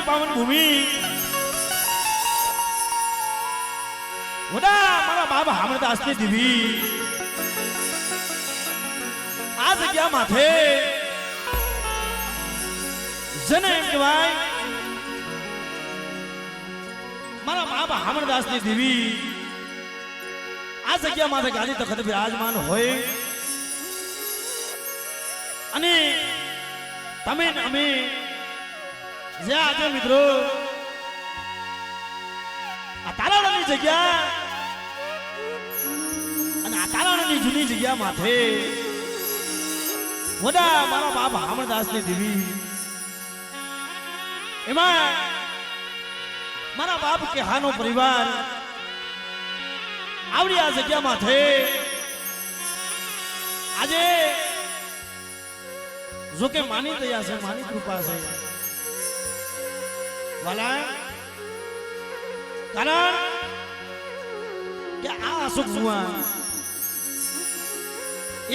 પાવન ભૂમિ વડા મારા બાબા હામરદાસની દીવી આ જગ્યા માથે જને એમ કહેવાય મારા બાબા હામરદાસની દેવી આ જગ્યા માથે ગાદી તખત બિરાજમાન હોય અને તમે અમે જે આજે મિત્રો આ તારાની જગ્યા અને આ તારાની જૂની જગ્યા માથે વડા મારા બાબા હામરદાસની દેવી એમાં મારા બાપ કે હાનો પરિવાર આવડી આ જગ્યા માથે આજે જો કે માની દયા છે માની કૃપા છે વાલા કારણ કે આ અશોક ભગવાન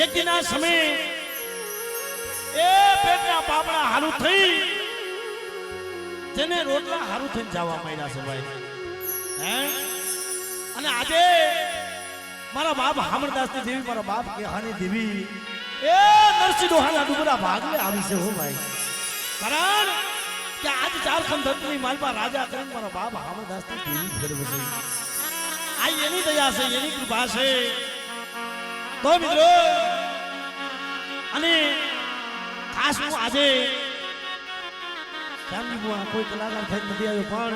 એક દિના સમય એ પેટના પાપડા હારું થઈ જેને રોટલા હારું થઈને જવા માંડ્યા છે ભાઈ હે અને આજે મારા બાપ હામરદાસની દેવી મારા બાપ કે હાની દેવી એ નરસિંહ દોહાના ડુબરા ભાગલે આવી છે હો ભાઈ કારણ કે આજ ઝારખંડ ધરતીની માલપા રાજા કરીને મારા બાપ હામરદાસની દેવી ફેરવે છે આ એની દયા છે એની કૃપા છે તો મિત્રો અને ખાસ હું આજે કોઈ કલાકાર થઈ નથી આવ્યો પણ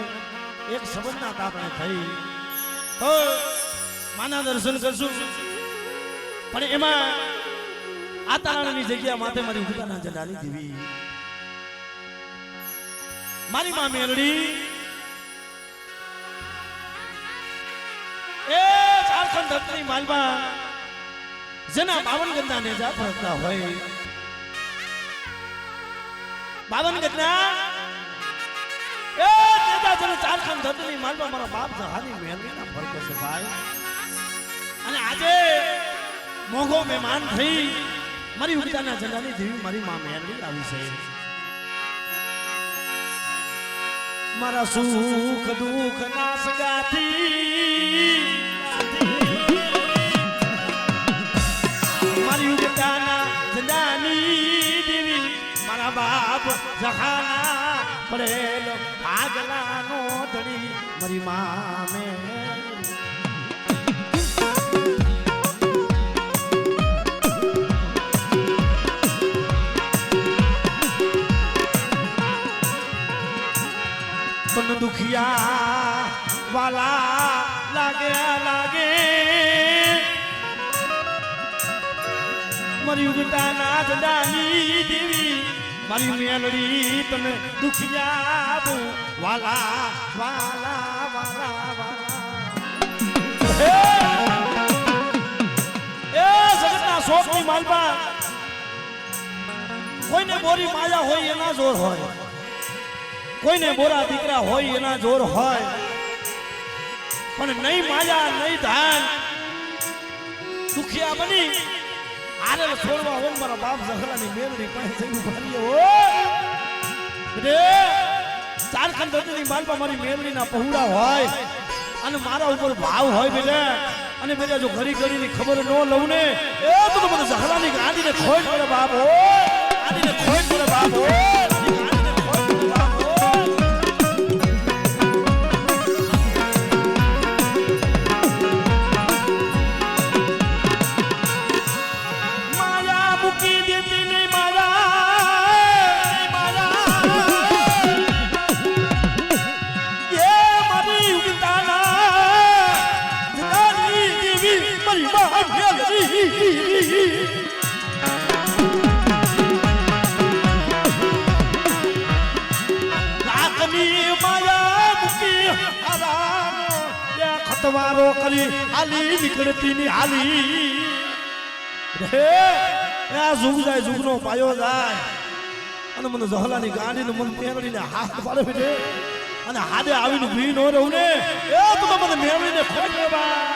એક સંબંધના તાપણે થઈ તો માના દર્શન કરશું પણ એમાં આ તારાની જગ્યા માથે મારી ઉગતાના જંડાની દેવી મારી માં મેલડી એ ઝારખંડ ધરતીની માલમાં જેના 52 ગંદા નેજા ફરતા હોય 52 ગંદા એ નેજા જેને ઝારખંડ ધરતીની માલમાં મારા બાપ જહાની મેલડીના ફરક છે ભાઈ અને આજે મોંઘો મહેમાન થઈ મારી ઉગતાના જંડાની દેવી મારી માં મેલડી આવી છે મારા સુખ દુઃખ ના સગાથી મારી ઉગતાના જંડાની દેવી મારા બાપ જહાના પડેલ ભાગલાનો ધણી મારી મામે પણ દુખિયા વાલા લાગે મારી ઉગતાના જંડાની દેવી મારી મેલડી તમે દુખિયા વાલા વાલા વાલા વાલા એ જગતના શોખની માલપા કોઈને બોરી માયા હોય એના જોર હોય કોઈને બોરા દીકરા હોય એના જોર હોય પણ નહીં માયા નહીં ધાન દુખિયા બની આરે છોડવા હોય મારા બાપ ઝઘરાની મેલડી પાસે જઈને ભરીએ હો રે ઝારખંડ ધરતીની માલપા મારી મેલડીના પहुડા હોય અને મારા ઉપર ભાવ હોય બેલે અને બેટા જો ઘડી ઘડીની ખબર ન લઉં ને એ તો મને ઝઘરાની ગાડીને ખોટ પડે બાપ હો ગાડીને ખોટ પડે બાપ હો ખતવારો કરી હાલી નીકળતી ની હાલી રે આ ઝુગ જાય ઝુગનો પાયો જાય અને મને ઝહલાની ગાડીને મન મેળવીને હાથ પાડે બેઠે અને હાડે આવીને ભી નો રહું ને એ તો મને મેળવીને ખોટ લેવા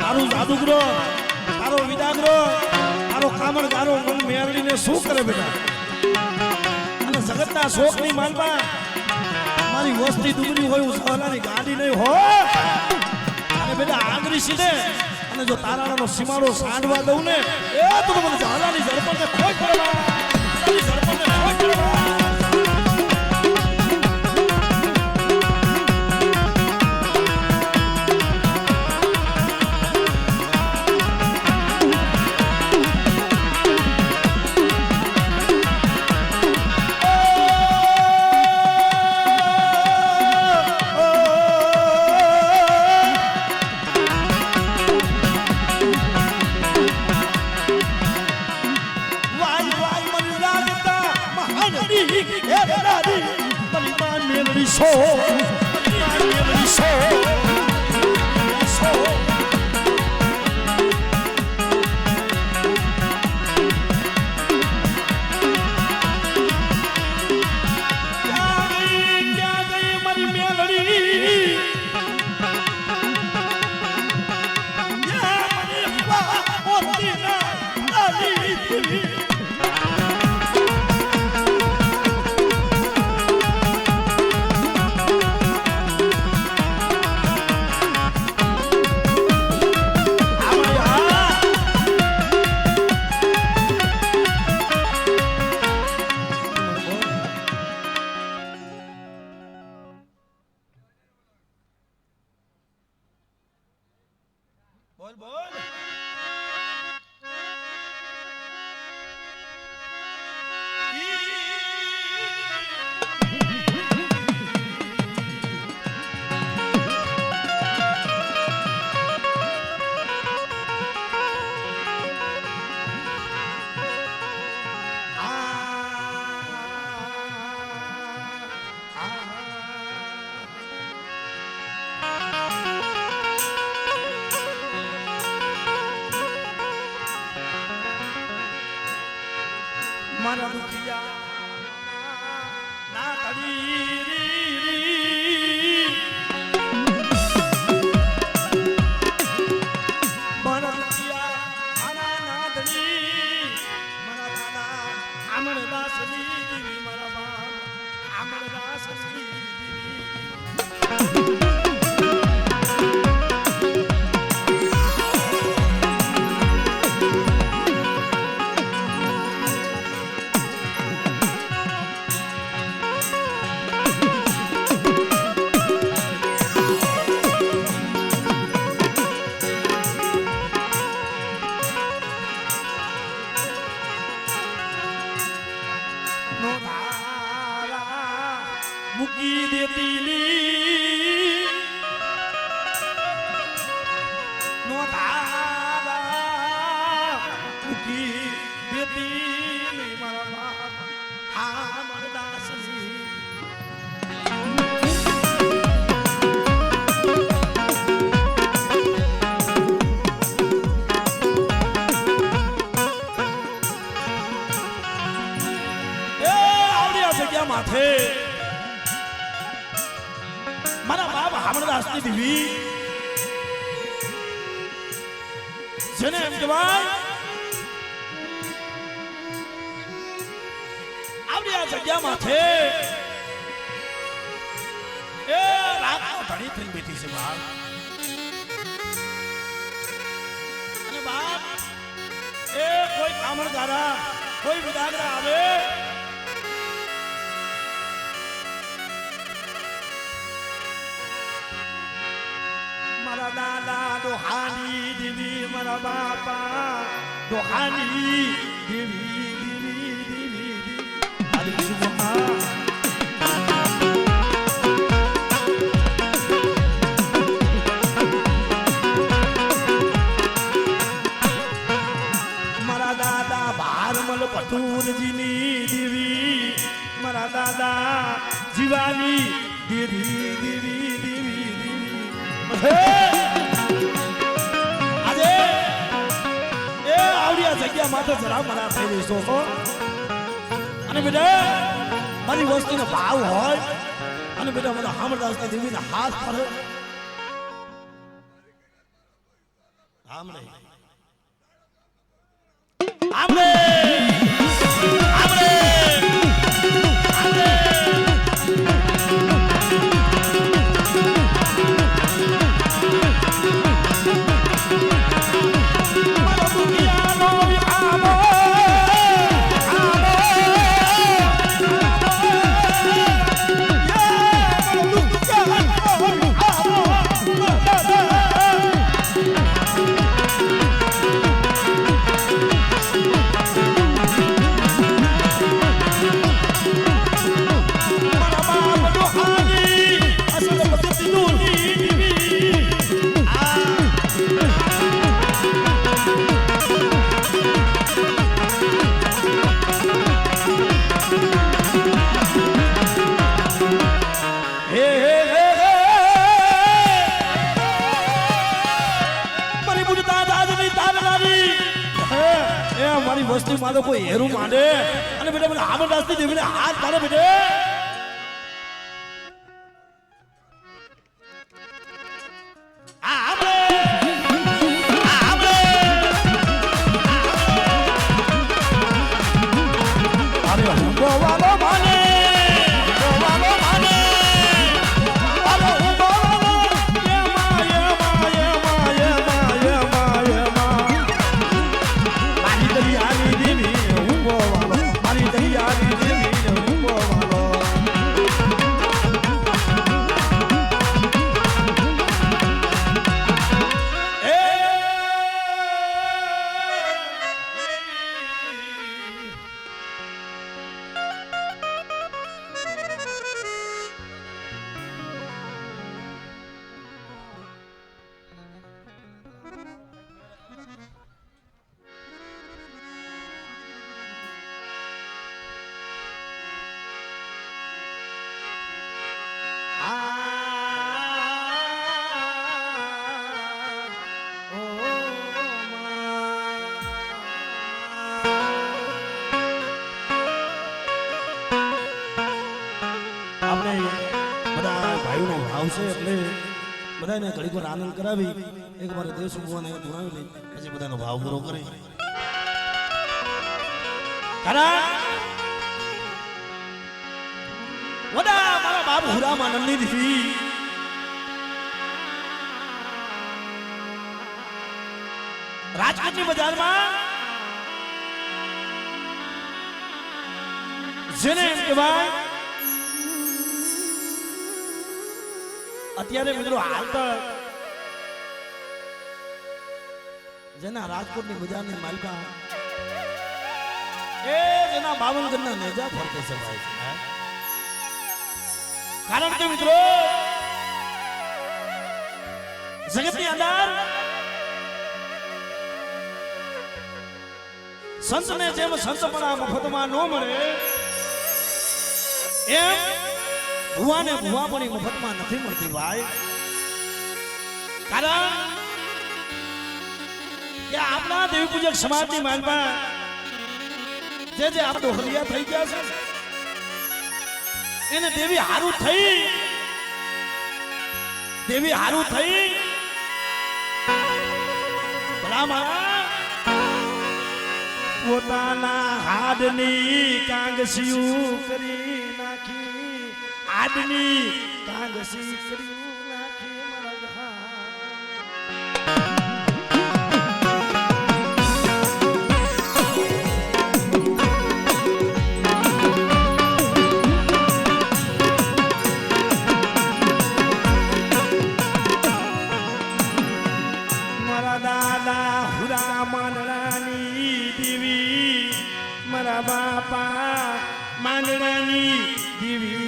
તારું જાદુગરો તારો વિદાગરો તારો કામણગારો મન મેળવીને શું કરે બેટા અને જગતના શોખની માલમાં મારી વસ્તી દુબળી હોય હું સહલાની ગાડી નહીં હો અને બેટા આંગળી સીધે અને જો તારાનો સીમાડો સાંડવા દઉં ને એ તો મને ઝાલાની ઝડપણને ખોઈ પડવા ઝડપણને ખોઈ પડવા બોલ બોલ મારા દુખિયા ના તડી મારા દુખિયા આના ના તડી મારા દાદા આમળદાસની દેવી મારા બાપ આમળદાસની દેવી મૂકી દેતી નો તારા મૂકી દેતી મારા હા મરદાસની જગ્યા માથે મારા બાપ હામણદાસની દેવી જેને એમ કહેવાય આવડી આ જગ્યા માથે એ રાતનો ધણી થઈને બેઠી છે બાપ અને બાપ એ કોઈ કામણગારા કોઈ વિદાગરા આવે મારા દાદા દોહાની દેવી મારા બાપા દોહાની દેવી દેવી દેવી દેવી મારા દાદા ભારમલ પટુરજીની દેવી મારા દાદા જીવાની દેવી દેવી દેવી આજે એ આવડિયા જગ્યા માથે જરા મરા થઈ રહીશો છો અને બેટા મારી વસ્તુનો ભાવ હોય અને બેટા મને હામરદાસની દેવીના હાથ પર આમરે આમરે વસ્તી માં કોઈ હેરું માંડે અને બેટા મને હામરદાસની દેવીને હાથ પાડે બેટે આવશે એટલે બધાને ઘડીક વાર આનંદ કરાવી એક વાર દેશ ભગવાન ધોરાવી લઈ પછી બધાનો ભાવ પૂરો કરે મારા બાપ હુરામ આનંદની દીવી રાજકોટની બજારમાં જેને એમ કહેવાય અત્યારે મિત્રો હાલ તો જેના રાજકોટની બજારની માલકા એ જેના 52 ઘરના નેજા ફરતે છે ભાઈ કારણ કે મિત્રો જગતની અંદર સંતને જેમ સંતપણા મફતમાં ન મળે એમ ભુવાને ભુવાપણી મફતમાં નથી મળતી ભાઈ કારણ કે આપણા દેવી પૂજક સમાજની માનમાં જે આ ડોહલિયા થઈ ગયા છે એને દેવી હારું થઈ ભલામણ પોતાના હાડની કાંગસિયું કરી નાખી આદની કાંગસી કર્યું નાખી મારા દાદા હુરા માંડળાની દેવી મારા બાપા માંડળાની દેવી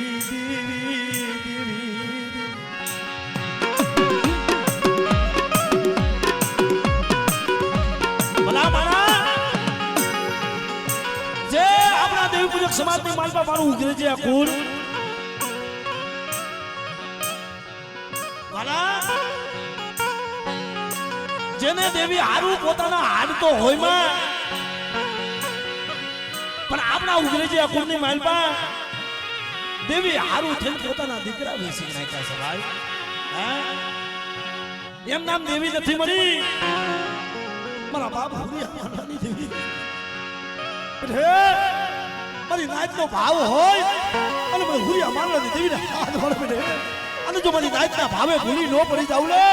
સમાજની માલપા મારું ઉઘરે છે આ કુલ જેને દેવી હારું પોતાના હાડ તો હોય માં પણ આપણા ઉઘરે છે આ કુલની માલપા દેવી હારું થઈને પોતાના દીકરા વેચી નાખ્યા છે ભાઈ. હે એમ નામ દેવી નથી મળી, મારા બાપ હુરિયા માનવાની દેવી. હે મારી નાયતનો ભાવ હોય અને મને હુરિયા માનવાની દેવીને હાથ વળે પડે. અને જો મારી નાયતના ભાવે ભૂલી ન પડી જાવ લે.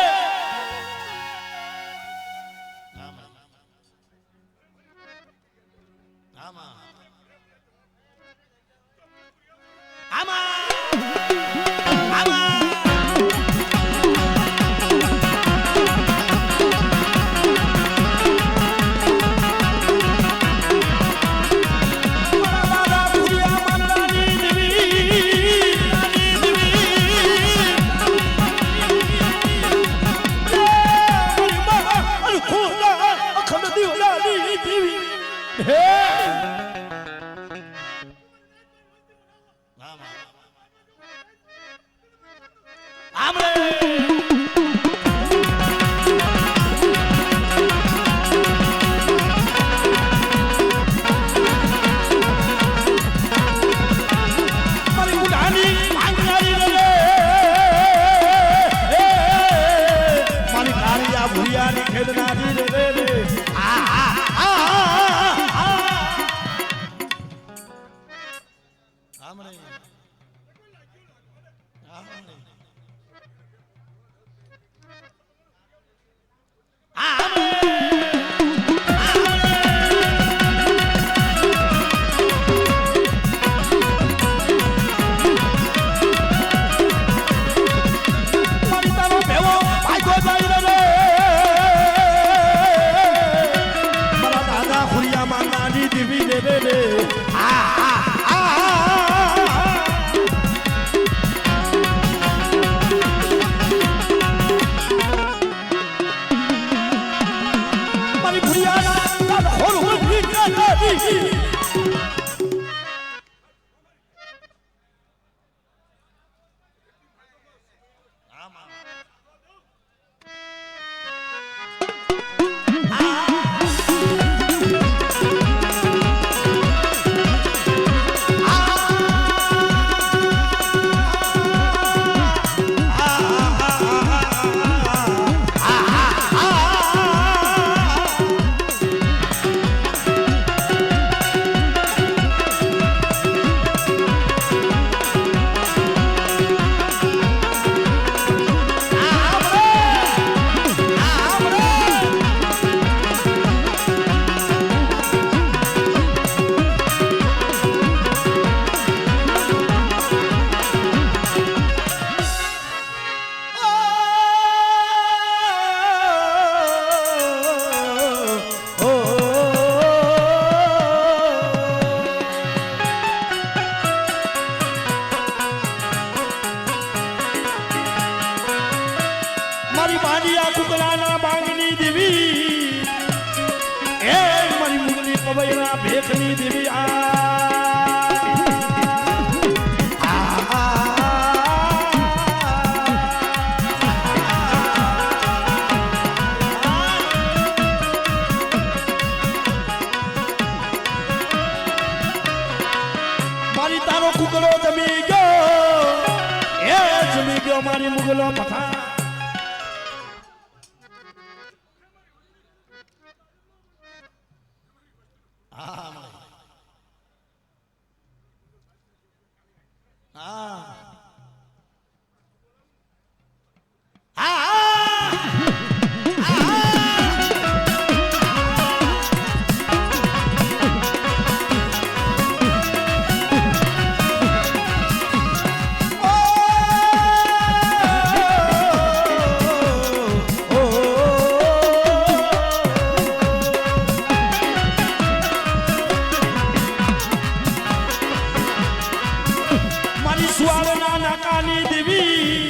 ભેખની દેવી મારી તારો કુકડો જમી ગયો મારી મુગલો પથા દેવી